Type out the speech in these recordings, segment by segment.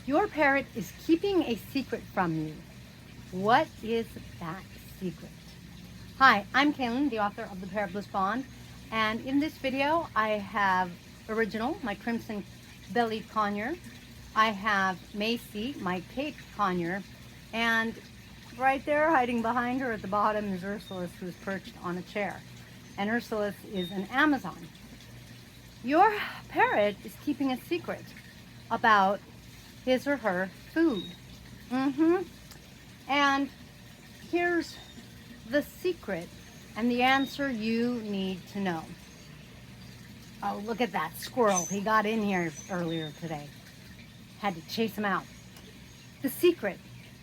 Your parrot is keeping a secret from you. What is that secret? Hi, I'm Kaylin, the author of the Parrot Bliss Bond, and in this video I have Original, my crimson-bellied conure. I have Macy, my Cape conure, and right there hiding behind her at the bottom is Ursulus, who's perched on a chair. And Ursulus is an Amazon. Your parrot is keeping a secret about his or her food. And here's the secret and the answer you need to know. Oh, look at that squirrel. He got in here earlier today. Had to chase him out. The secret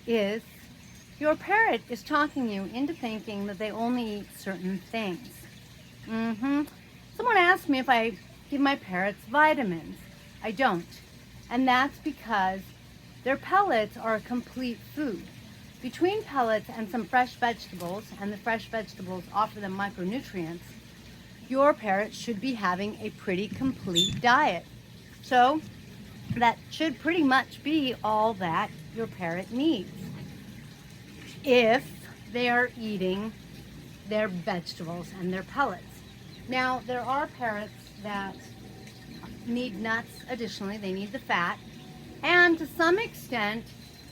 is your parrot is talking you into thinking that they only eat certain things. Someone asked me if I give my parrots vitamins. I don't. And that's because their pellets are a complete food. Between pellets and some fresh vegetables, and the fresh vegetables offer them micronutrients, your parrot should be having a pretty complete diet. So that should pretty much be all that your parrot needs if they are eating their vegetables and their pellets. Now, there are parrots that need nuts additionally. They need the fat, and to some extent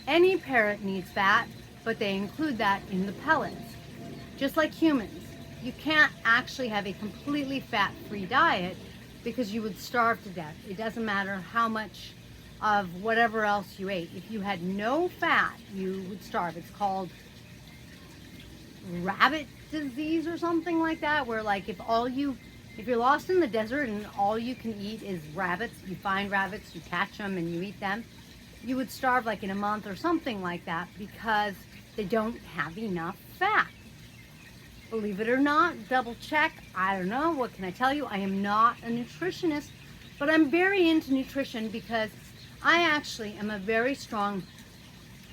any parrot needs fat, but they include that in the pellets. Just like humans, you can't actually have a completely fat-free diet because you would starve to death. It doesn't matter how much of whatever else you ate. If you had no fat, you would starve. It's called rabbit disease or something like that, where like if you're lost in the desert and all you can eat is rabbits, you find rabbits, you catch them and you eat them, you would starve like in a month or something like that because they don't have enough fat. Believe it or not, double check. I don't know, what can I tell you? I am not a nutritionist, but I'm very into nutrition because I actually am a very strong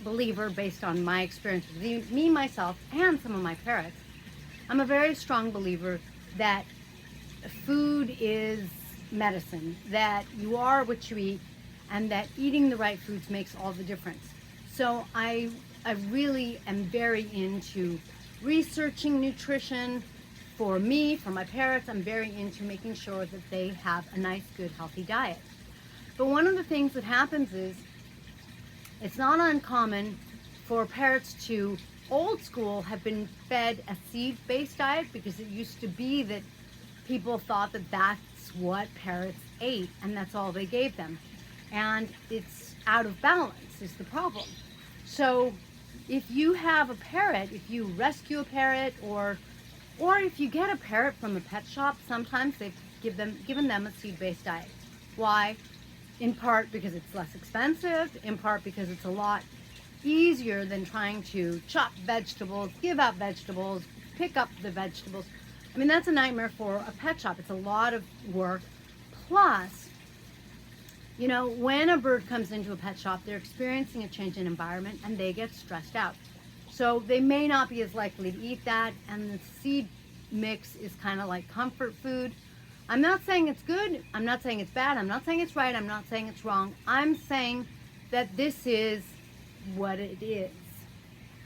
believer, based on my experience with me, myself, and some of my parrots. I'm a very strong believer that food is medicine, that you are what you eat, and that eating the right foods makes all the difference. So I really am very into researching nutrition for me, for my parrots. I'm very into making sure that they have a nice, good, healthy diet. But one of the things that happens is it's not uncommon for parrots to, old school, have been fed a seed-based diet because it used to be that people thought that that's what parrots ate and that's all they gave them. And it's out of balance is the problem. So if you have a parrot, if you rescue a parrot, or if you get a parrot from a pet shop, sometimes they've given them a seed-based diet. Why? In part because it's less expensive, in part because it's a lot easier than trying to chop vegetables, give out vegetables, pick up the vegetables. I mean, that's a nightmare for a pet shop. It's a lot of work. Plus, you know, when a bird comes into a pet shop, they're experiencing a change in environment and they get stressed out. So they may not be as likely to eat that, and the seed mix is kind of like comfort food. I'm not saying it's good, I'm not saying it's bad, I'm not saying it's right, I'm not saying it's wrong. I'm saying that this is what it is.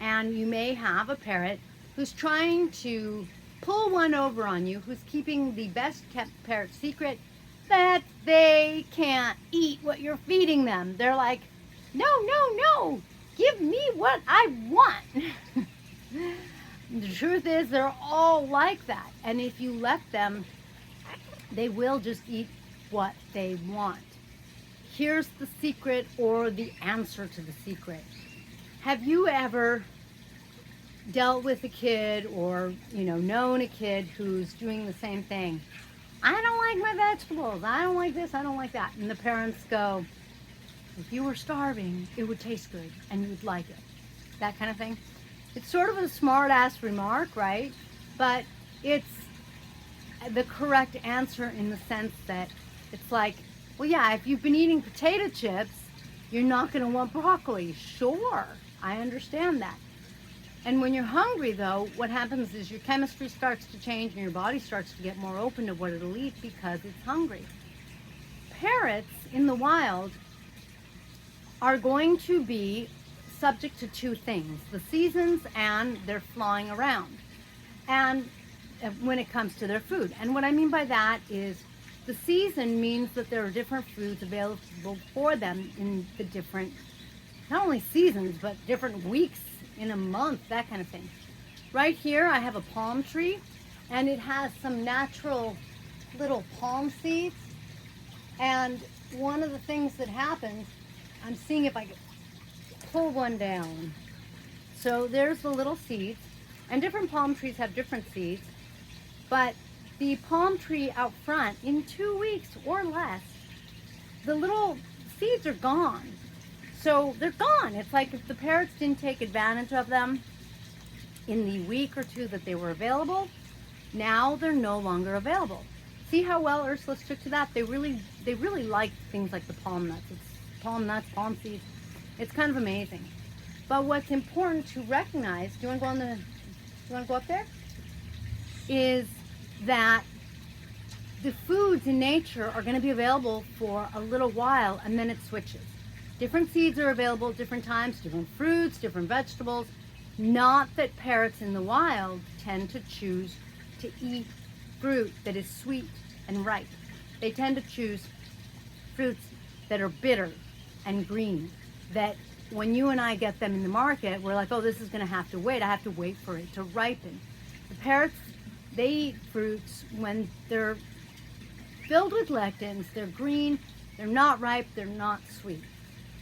And you may have a parrot who's trying to pull one over on you, who's keeping the best kept parrot secret that they can't eat what you're feeding them. They're like, no, give me what I want. The truth is, they're all like that. And if you let them, they will just eat what they want. Here's the secret, or the answer to the secret. Have you ever dealt with a kid, or known a kid who's doing the same thing? I don't like my vegetables, I don't like this, I don't like that. And the parents go, if you were starving, it would taste good and you'd like it. That kind of thing. It's sort of a smart ass remark, right? But it's the correct answer in the sense that it's like, well, yeah, if you've been eating potato chips, you're not going to want broccoli. Sure, I understand that. And when you're hungry, though, what happens is your chemistry starts to change and your body starts to get more open to what it'll eat because it's hungry. Parrots in the wild are going to be subject to two things, the seasons and their flying around. And when it comes to their food. And what I mean by that is the season means that there are different foods available for them in the different, not only seasons, but different weeks in a month, that kind of thing. Right here, I have a palm tree, and it has some natural little palm seeds. And one of the things that happens, I'm seeing if I can pull one down. So there's the little seeds, and different palm trees have different seeds, but the palm tree out front, in 2 weeks or less, the little seeds are gone. So they're gone. It's like if the parrots didn't take advantage of them in the week or two that they were available, now they're no longer available. See how well Ursulus took to that? They really like things like the palm nuts. It's palm nuts, palm seeds. It's kind of amazing. But what's important to recognize, do you want to go up there? Is that the foods in nature are going to be available for a little while, and then it switches. Different seeds are available at different times, different fruits, different vegetables. Not that parrots in the wild tend to choose to eat fruit that is sweet and ripe. They tend to choose fruits that are bitter and green, that when you and I get them in the market, we're like, oh, this is going to have to wait. I have to wait for it to ripen. The parrots, they eat fruits when they're filled with lectins, they're green, they're not ripe, they're not sweet.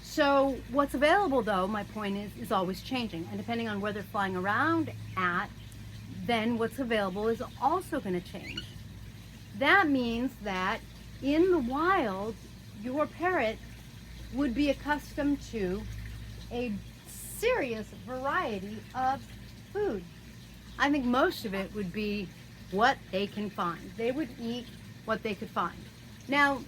So what's available, though, my point is always changing. And depending on where they're flying around at, then what's available is also going to change. That means that in the wild, your parrot would be accustomed to a serious variety of food. I think most of it would be what they can find. They would eat what they could find. Now,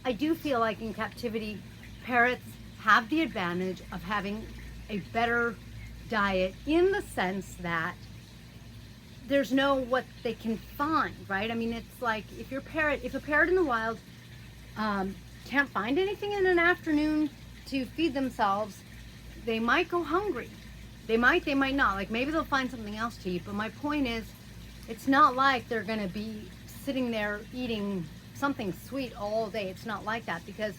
I do feel like in captivity, parrots have the advantage of having a better diet in the sense that there's no what they can find, right? I mean, it's like if a parrot in the wild can't find anything in an afternoon to feed themselves, they might go hungry. They might not. Like maybe they'll find something else to eat. But my point is, it's not like they're going to be sitting there eating something sweet all day. It's not like that, because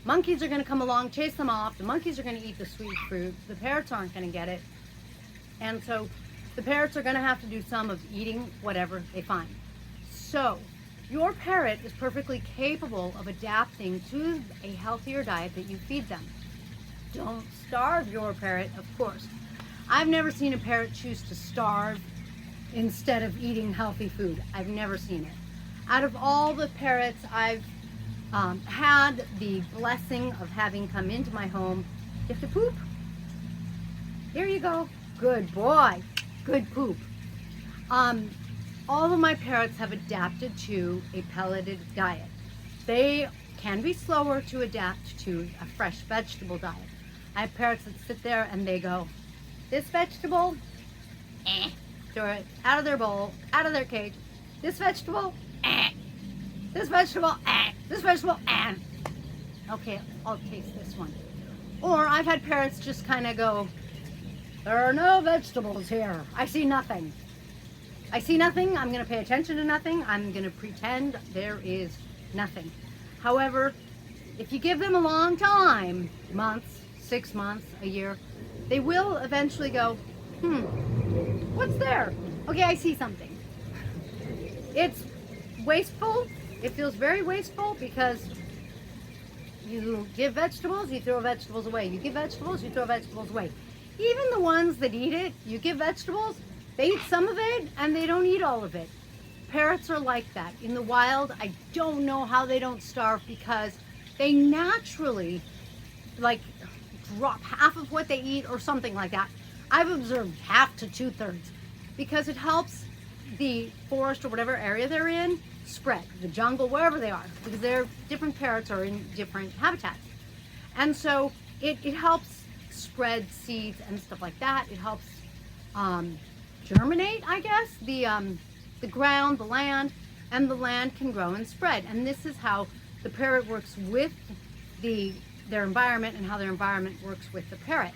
monkeys are going to come along, chase them off. The monkeys are going to eat the sweet fruit. The parrots aren't going to get it. And so the parrots are going to have to do some of eating whatever they find. So your parrot is perfectly capable of adapting to a healthier diet that you feed them. Don't starve your parrot, of course. I've never seen a parrot choose to starve instead of eating healthy food. I've never seen it. Out of all the parrots I've had the blessing of having come into my home, you have to poop. Here you go. Good boy. Good poop. All of my parrots have adapted to a pelleted diet. They can be slower to adapt to a fresh vegetable diet. I have parrots that sit there and they go, this vegetable, throw it out of their bowl, out of their cage. This vegetable, this vegetable, this vegetable, okay, I'll taste this one. Or I've had parrots just kind of go, there are no vegetables here. I see nothing. I see nothing. I'm going to pay attention to nothing. I'm going to pretend there is nothing. However, if you give them a long time, months, 6 months, a year, they will eventually go, what's there? Okay, I see something. It's wasteful. It feels very wasteful because you give vegetables, you throw vegetables away. You give vegetables, you throw vegetables away. Even the ones that eat it, you give vegetables, they eat some of it and they don't eat all of it. Parrots are like that. In the wild, I don't know how they don't starve, because they naturally like drop half of what they eat or something like that. I've observed half to 2/3, because it helps the forest or whatever area they're in spread, the jungle, wherever they are, because they're different parrots are in different habitats. And so it helps spread seeds and stuff like that. It helps germinate, I guess, the ground, the land, and the land can grow and spread. And this is how the parrot works with the their environment and how their environment works with the parrot.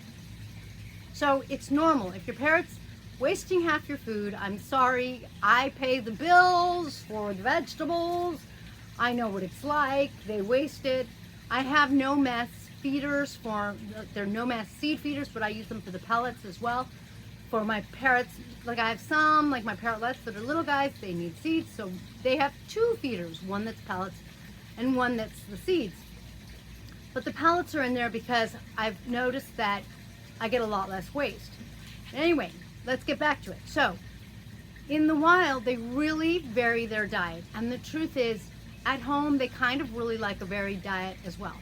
So it's normal. If your parrot's wasting half your food, I'm sorry. I pay the bills for the vegetables. I know what it's like. They waste it. I have no mess feeders they're no mess seed feeders, but I use them for the pellets as well. For my parrots, like I have some, like my parrotlets that are little guys, they need seeds. So they have two feeders, one that's pellets and one that's the seeds. But the pellets are in there because I've noticed that I get a lot less waste. Anyway, let's get back to it. So in the wild, they really vary their diet. And the truth is, at home, they kind of really like a varied diet as well.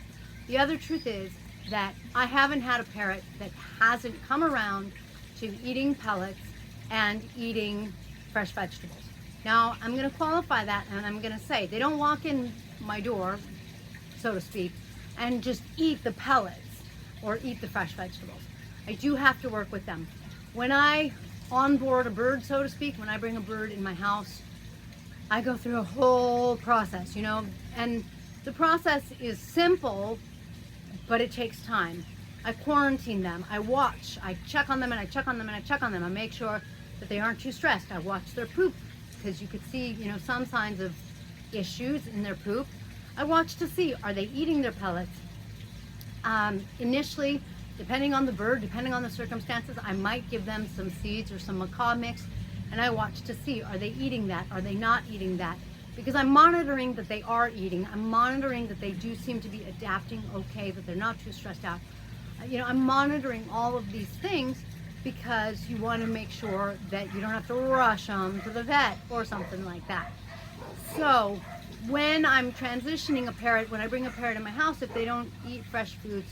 The other truth is that I haven't had a parrot that hasn't come around to eating pellets and eating fresh vegetables. Now, I'm going to qualify that, and I'm going to say they don't walk in my door, so to speak, and just eat the pellets or eat the fresh vegetables. I do have to work with them. When I onboard a bird, so to speak, when I bring a bird in my house, I go through a whole process, you know, and the process is simple, but it takes time. I quarantine them, I watch, I check on them, and I check on them, and I check on them. I make sure that they aren't too stressed. I watch their poop, because you could see, you know, some signs of issues in their poop. I watch to see, are they eating their pellets? Initially, depending on the bird, depending on the circumstances, I might give them some seeds or some macaw mix, and I watch to see, are they eating that? Are they not eating that? Because I'm monitoring that they are eating. I'm monitoring that they do seem to be adapting okay, that they're not too stressed out. You know, I'm monitoring all of these things because you want to make sure that you don't have to rush them to the vet or something like that. So when I'm transitioning a parrot, when I bring a parrot in my house, if they don't eat fresh foods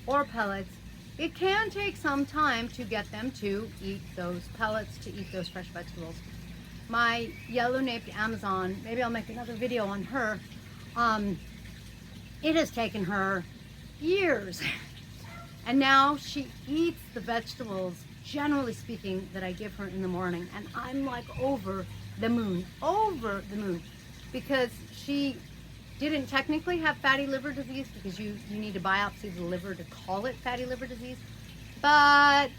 or pellets, it can take some time to get them to eat those pellets, to eat those fresh vegetables. My yellow-naped Amazon, maybe I'll make another video on her. It has taken her years. And now she eats the vegetables, generally speaking, that I give her in the morning. And I'm like over the moon, because she didn't technically have fatty liver disease, because you need to biopsy the liver to call it fatty liver disease. But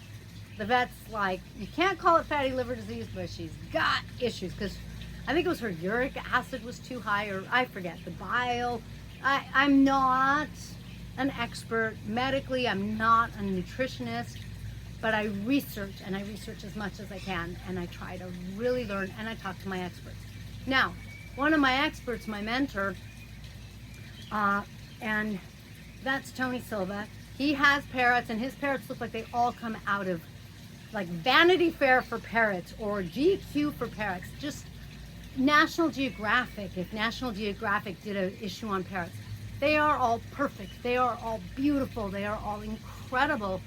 the vet's like, you can't call it fatty liver disease, but she's got issues, because I think it was her uric acid was too high, or I forget, the bile. I'm not an expert medically, I'm not a nutritionist, but I research, and I research as much as I can, and I try to really learn, and I talk to my experts. Now, one of my experts, my mentor, and that's Tony Silva. He has parrots, and his parrots look like they all come out of like Vanity Fair for parrots or GQ for parrots. Just National Geographic, if National Geographic did an issue on parrots. They are all perfect. They are all beautiful. They are all incredible.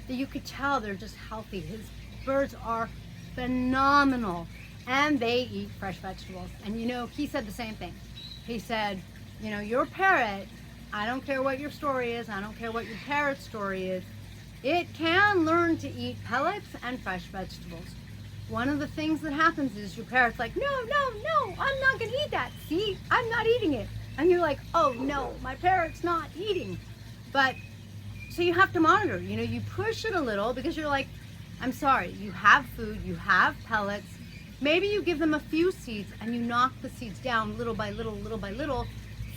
That you could tell they're just healthy. His birds are phenomenal, and they eat fresh vegetables. And you know, he said the same thing. He said, you know, your parrot, I don't care what your story is, I don't care what your parrot's story is, it can learn to eat pellets and fresh vegetables. One of the things that happens is your parrot's like, no, I'm not gonna eat that. See, I'm not eating it. And you're like, oh no, my parrot's not eating. But, so you have to monitor, you know, you push it a little, because you're like, I'm sorry, you have food, you have pellets. Maybe you give them a few seeds and you knock the seeds down little by little,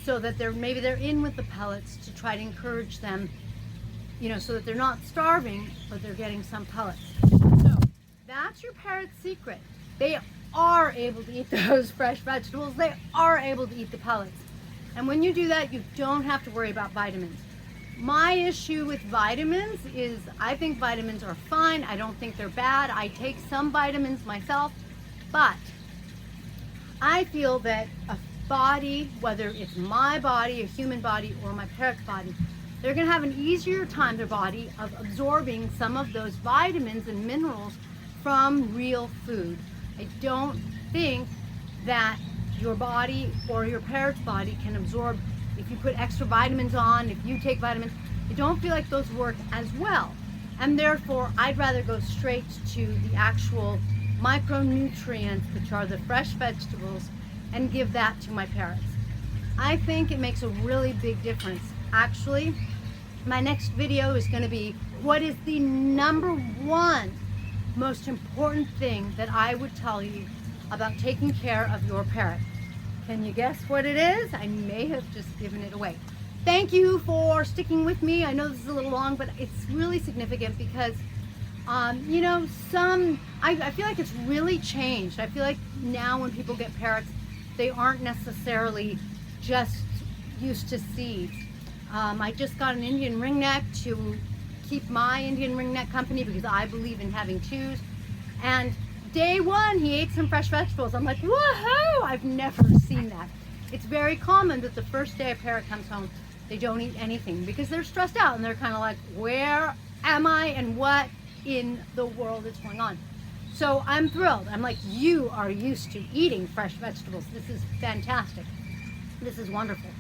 so that maybe they're in with the pellets to try to encourage them, you know, so that they're not starving, but they're getting some pellets. So that's your parrot's secret. They are able to eat those fresh vegetables. They are able to eat the pellets. And when you do that, you don't have to worry about vitamins. My issue with vitamins is I think vitamins are fine. I don't think they're bad. I take some vitamins myself, but I feel that a body, whether it's my body, a human body, or my parrot's body, they're going to have an easier time, their body, of absorbing some of those vitamins and minerals from real food. I don't think that your body or your parrot's body can absorb, if you put extra vitamins on, if you take vitamins, I don't feel like those work as well. And therefore, I'd rather go straight to the actual micronutrients, which are the fresh vegetables, and give that to my parrots. I think it makes a really big difference. Actually, My next video is going to be what is the number one most important thing that I would tell you about taking care of your parrot. Can you guess what it is? I may have just given it away. Thank you for sticking with me. I know this is a little long, but it's really significant because you know, I feel like it's really changed. I feel like now when people get parrots, they aren't necessarily just used to seeds. I just got an Indian ringneck to keep my Indian ringneck company because I believe in having twos. And day one, he ate some fresh vegetables. I'm like, woohoo! I've never seen that. It's very common that the first day a parrot comes home, they don't eat anything because they're stressed out and they're kind of like, where am I and what in the world is going on? So I'm thrilled. I'm like, you are used to eating fresh vegetables. This is fantastic. This is wonderful.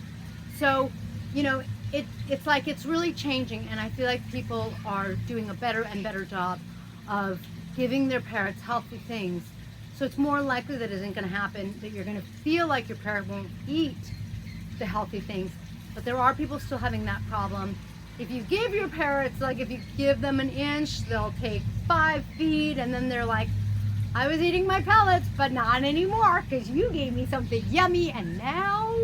So, you know, it's like it's really changing, and I feel like people are doing a better and better job of giving their parrots healthy things. So it's more likely that it isn't going to happen, that you're going to feel like your parrot won't eat the healthy things. But there are people still having that problem. If you give your parrots, like if you give them an inch, they'll take 5 feet, and then they're like, I was eating my pellets, but not anymore because you gave me something yummy, and now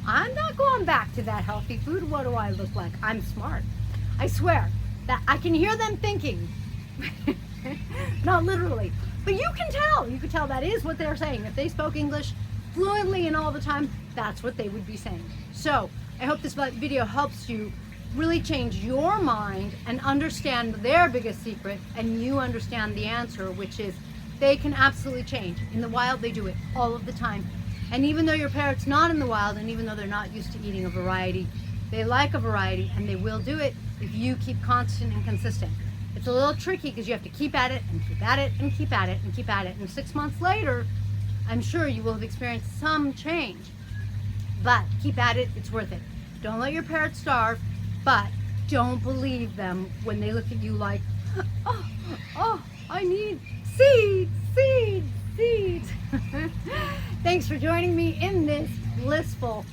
I'm not going back to that healthy food. What do I look like? I'm smart. I swear that I can hear them thinking. Not literally, but you can tell. You can tell that is what they're saying. If they spoke English fluently and all the time, that's what they would be saying. So I hope this video helps you really change your mind and understand their biggest secret, and you understand the answer, which is they can absolutely change. In the wild, they do it all of the time. And even though your parrot's not in the wild, and even though they're not used to eating a variety, they like a variety, and they will do it if you keep constant and consistent. It's a little tricky because you have to keep at it and keep at it and keep at it and keep at it. And 6 months later, I'm sure you will have experienced some change. But keep at it, it's worth it. Don't let your parrot starve, but don't believe them when they look at you like, oh, I need seeds, seeds, seeds. Thanks for joining me in this blissful,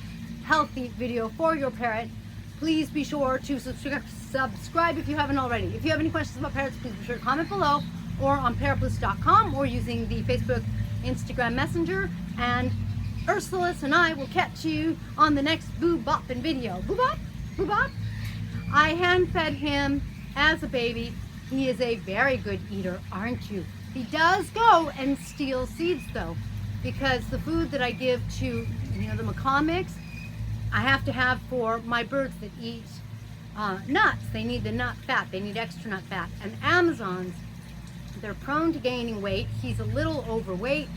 healthy video for your parrot. Please be sure to subscribe if you haven't already. If you have any questions about parrots, please be sure to comment below or on parrotbliss.com or using the Facebook, Instagram Messenger. And Ursulus and I will catch you on the next Boo Boppin' video. Boo Bop? Boo Bop? I hand-fed him as a baby. He is a very good eater, aren't you? He does go and steal seeds though, because the food that I give to, you know, the macaw mix, I have to have for my birds that eat nuts. They need the nut fat. They need extra nut fat. And Amazons, they're prone to gaining weight. He's a little overweight,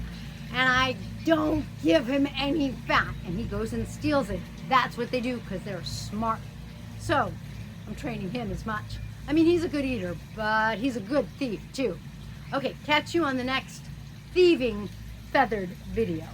and I don't give him any fat, and he goes and steals it. That's what they do because they're smart. So I'm training him as much. I mean, he's a good eater, but he's a good thief too. Okay, catch you on the next thieving feathered video.